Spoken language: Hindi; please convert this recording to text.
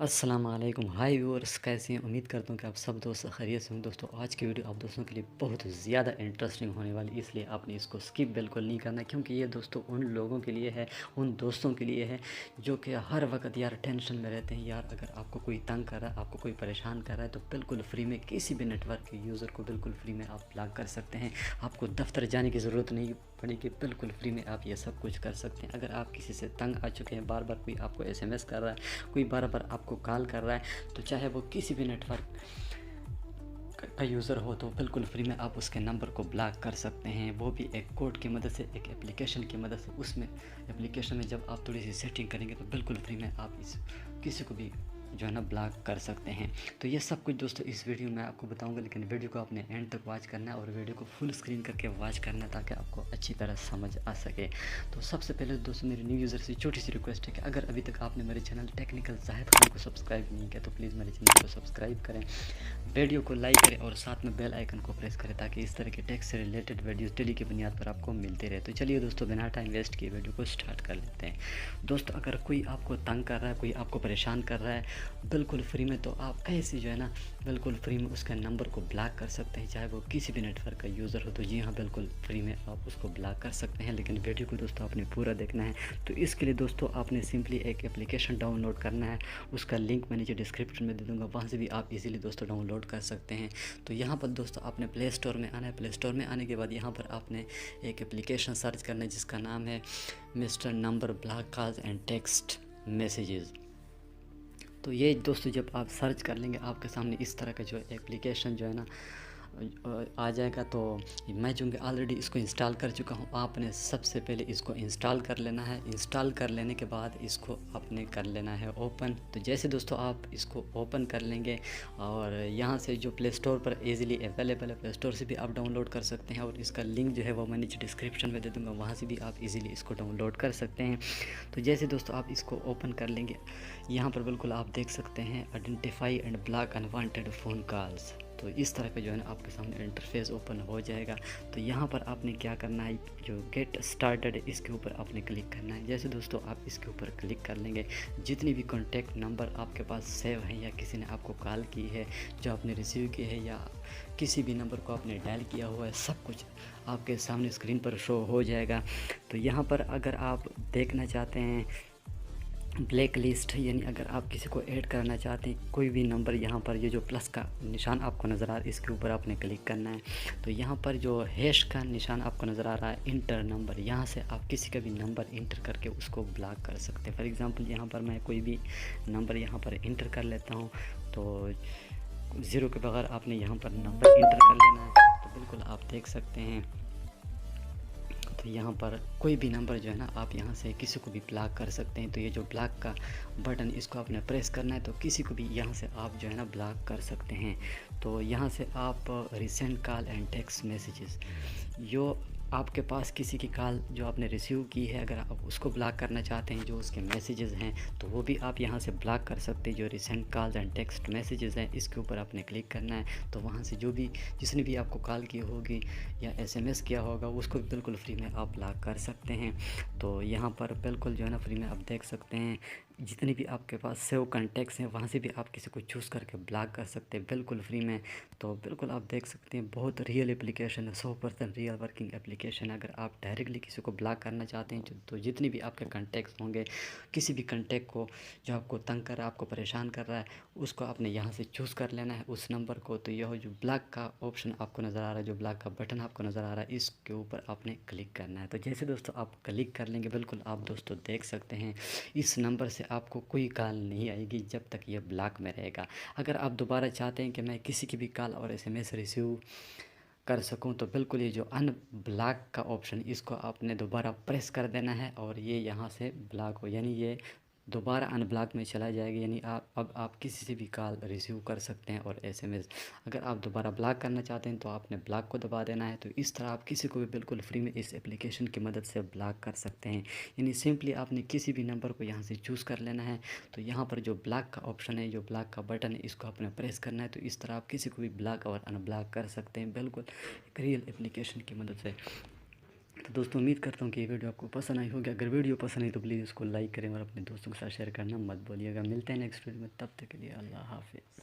अस्सलाम वालेकुम। हाय व्यूअर्स, कैसे हैं? उम्मीद करता हूँ कि आप सब दोस्त खैरियत से हों। दोस्तों, आज की वीडियो आप दोस्तों के लिए बहुत ज़्यादा इंटरेस्टिंग होने वाली, इसलिए आपने इसको स्किप बिल्कुल नहीं करना, क्योंकि ये दोस्तों उन लोगों के लिए है, उन दोस्तों के लिए है जो कि हर वक्त यार टेंशन में रहते हैं। यार अगर आपको कोई तंग कर रहा है, आपको कोई परेशान कर रहा है, तो बिल्कुल फ्री में किसी भी नेटवर्क के यूज़र को बिल्कुल फ्री में आप ब्लॉक कर सकते हैं। आपको दफ्तर जाने की ज़रूरत नहीं पड़ेगी, बिल्कुल फ्री में आप ये सब कुछ कर सकते हैं। अगर आप किसी से तंग आ चुके हैं, बार बार कोई आपको SMS कर रहा है, कोई बार बार आपको कॉल कर रहा है, तो चाहे वो किसी भी नेटवर्क का यूज़र हो, तो बिल्कुल फ्री में आप उसके नंबर को ब्लॉक कर सकते हैं, वो भी एक कोड की मदद से, एक एप्लीकेशन की मदद से। उसमें एप्लीकेशन में जब आप थोड़ी सी सेटिंग करेंगे तो बिल्कुल फ्री में आप इस किसी को भी जो है ना ब्लॉक कर सकते हैं। तो ये सब कुछ दोस्तों इस वीडियो में आपको बताऊंगा, लेकिन वीडियो को आपने एंड तक वॉच करना है और वीडियो को फुल स्क्रीन करके वॉच करना है, ताकि आपको अच्छी तरह समझ आ सके। तो सबसे पहले दोस्तों, मेरे न्यू यूज़र से छोटी सी रिक्वेस्ट है कि अगर अभी तक आपने मेरे चैनल टेक्निकल जाहिद खान को सब्सक्राइब नहीं किया, तो प्लीज़ मेरे चैनल को सब्सक्राइब करें, वीडियो को लाइक करें और साथ में बेल आइकन को प्रेस करें, ताकि इस तरह के टेक से रिलेटेड वीडियोस डेली की बुनियाद पर आपको मिलते रहे। तो चलिए दोस्तों, बिना टाइम वेस्ट किए वीडियो को स्टार्ट कर लेते हैं। दोस्तों, अगर कोई आपको तंग कर रहा है, कोई आपको परेशान कर रहा है बिल्कुल फ्री में, तो आप ऐसे जो है ना बिल्कुल फ्री में उसका नंबर को ब्लॉक कर सकते हैं, चाहे वो किसी भी नेटवर्क का यूज़र हो। तो जी हाँ, बिल्कुल फ्री में आप उसको ब्लॉक कर सकते हैं, लेकिन वीडियो को दोस्तों आपने पूरा देखना है। तो इसके लिए दोस्तों आपने सिंपली एक एप्लीकेशन डाउनलोड करना है, उसका लिंक मैं नीचे डिस्क्रिप्शन में दे दूँगा, वहाँ से भी आप इजीली दोस्तों डाउनलोड कर सकते हैं। तो यहाँ पर दोस्तों आपने प्ले स्टोर में आना है। प्ले स्टोर में आने के बाद यहाँ पर आपने एक एप्लीकेशन सर्च करना है, जिसका नाम है mister number block calls and text messages. तो ये दोस्तों जब आप सर्च कर लेंगे, आपके सामने इस तरह का जो एप्लीकेशन जो है ना आ जाएगा। तो मैं जो ऑलरेडी इसको इंस्टॉल कर चुका हूँ, आपने सबसे पहले इसको इंस्टॉल कर लेना है। इंस्टॉल कर लेने के बाद इसको आपने कर लेना है ओपन। तो जैसे दोस्तों आप इसको ओपन कर लेंगे, और यहाँ से जो प्ले स्टोर पर ईज़िली अवेलेबल है, प्ले स्टोर से भी आप डाउनलोड कर सकते हैं, और इसका लिंक जो है वो मैं नीचे डिस्क्रिप्शन में दे दूँगा, वहाँ से भी आप इजीली इसको डाउनलोड कर सकते हैं। तो जैसे दोस्तों आप इसको ओपन कर लेंगे, यहाँ पर बिल्कुल आप देख सकते हैं identify and block unwanted phone calls. तो इस तरह का जो है ना आपके सामने इंटरफेस ओपन हो जाएगा। तो यहाँ पर आपने क्या करना है, जो गेट स्टार्टेड इसके ऊपर आपने क्लिक करना है। जैसे दोस्तों आप इसके ऊपर क्लिक कर लेंगे, जितनी भी कॉन्टैक्ट नंबर आपके पास सेव है, या किसी ने आपको कॉल की है जो आपने रिसीव की है, या किसी भी नंबर को आपने डायल किया हुआ है, सब कुछ आपके सामने स्क्रीन पर शो हो जाएगा। तो यहाँ पर अगर आप देखना चाहते हैं ब्लैक लिस्ट, यानी अगर आप किसी को ऐड करना चाहते हैं कोई भी नंबर, यहाँ पर ये जो प्लस का निशान आपको नज़र आ रहा है, इसके ऊपर आपने क्लिक करना है। तो यहाँ पर जो हैश का निशान आपको नज़र आ रहा है, इंटर नंबर, यहाँ से आप किसी का भी नंबर इंटर करके उसको ब्लॉक कर सकते हैं। फॉर एग्ज़ाम्पल यहाँ पर मैं कोई भी नंबर यहाँ पर इंटर कर लेता हूँ, तो 0 के बगैर आपने यहाँ पर नंबर इंटर कर लेना है। तो बिल्कुल आप देख सकते हैं, तो यहाँ पर कोई भी नंबर जो है ना आप यहाँ से किसी को भी ब्लॉक कर सकते हैं। तो ये जो ब्लॉक का बटन, इसको आपने प्रेस करना है, तो किसी को भी यहाँ से आप जो है ना ब्लॉक कर सकते हैं। तो यहाँ से आप recent call and text messages, जो आपके पास किसी की कॉल जो आपने रिसीव की है, अगर आप उसको ब्लॉक करना चाहते हैं, जो उसके मैसेजेस हैं, तो वो भी आप यहाँ से ब्लॉक कर सकते हैं। जो recent calls and text messages हैं, इसके ऊपर आपने क्लिक करना है। तो वहाँ से जो भी जिसने भी आपको कॉल की होगी या SMS किया होगा, उसको बिल्कुल फ्री में आप ब्लॉक कर सकते हैं। तो यहाँ पर बिल्कुल जो है ना फ्री में आप देख सकते हैं, जितने भी आपके पास सेव कॉन्टैक्ट्स हैं, वहाँ से भी आप किसी को चूज़ करके ब्लॉक कर सकते हैं बिल्कुल फ्री में। तो बिल्कुल आप देख सकते हैं, बहुत रियल एप्लीकेशन है, 100% रियल वर्किंग एप्लीकेशन है। अगर आप डायरेक्टली किसी को ब्लॉक करना चाहते हैं, तो जितने भी आपके कॉन्टैक्ट्स होंगे, किसी भी कॉन्टैक्ट को जो आपको तंग कर रहा है, आपको परेशान कर रहा है, उसको आपने यहाँ से चूज़ कर लेना है, उस नंबर को। तो यह जो ब्लॉक का ऑप्शन आपको नज़र आ रहा है, जो ब्लॉक का बटन आपको नज़र आ रहा है, इसके ऊपर आपने क्लिक करना है। तो जैसे दोस्तों आप क्लिक कर लेंगे, बिल्कुल आप दोस्तों देख सकते हैं, इस नंबर से आपको कोई कॉल नहीं आएगी जब तक ये ब्लॉक में रहेगा। अगर आप दोबारा चाहते हैं कि मैं किसी की भी कॉल और SMS रिसीव कर सकूं, तो बिल्कुल ये जो अनब्लॉक का ऑप्शन, इसको आपने दोबारा प्रेस कर देना है, और ये यहाँ से ब्लॉक हो, यानी ये दोबारा अनब्लॉक में चला जाएगा। यानी अब आप किसी से भी कॉल रिसीव कर सकते हैं और SMS। अगर आप दोबारा ब्लॉक करना चाहते हैं, तो आपने ब्लॉक को दबा देना है। तो इस तरह आप किसी को भी बिल्कुल फ्री में इस एप्लीकेशन की मदद से ब्लॉक कर सकते हैं। यानी सिंपली आपने किसी भी नंबर को यहाँ से चूज़ कर लेना है। तो यहाँ पर जो ब्लॉक का ऑप्शन है, जो ब्लॉक का बटन है, इसको आपने प्रेस करना है। तो इस तरह आप किसी को भी ब्लॉक और अनब्लॉक कर सकते हैं, बिल्कुल एक रियल एप्लीकेशन की मदद से। तो दोस्तों उम्मीद करता हूँ कि ये वीडियो आपको पसंद आई होगी। अगर वीडियो पसंद आई तो प्लीज़ इसको लाइक करें और अपने दोस्तों के साथ शेयर करना मत भूलिएगा। मिलते हैं नेक्स्ट वीडियो में, तब तक के लिए अल्लाह हाफ़िज़।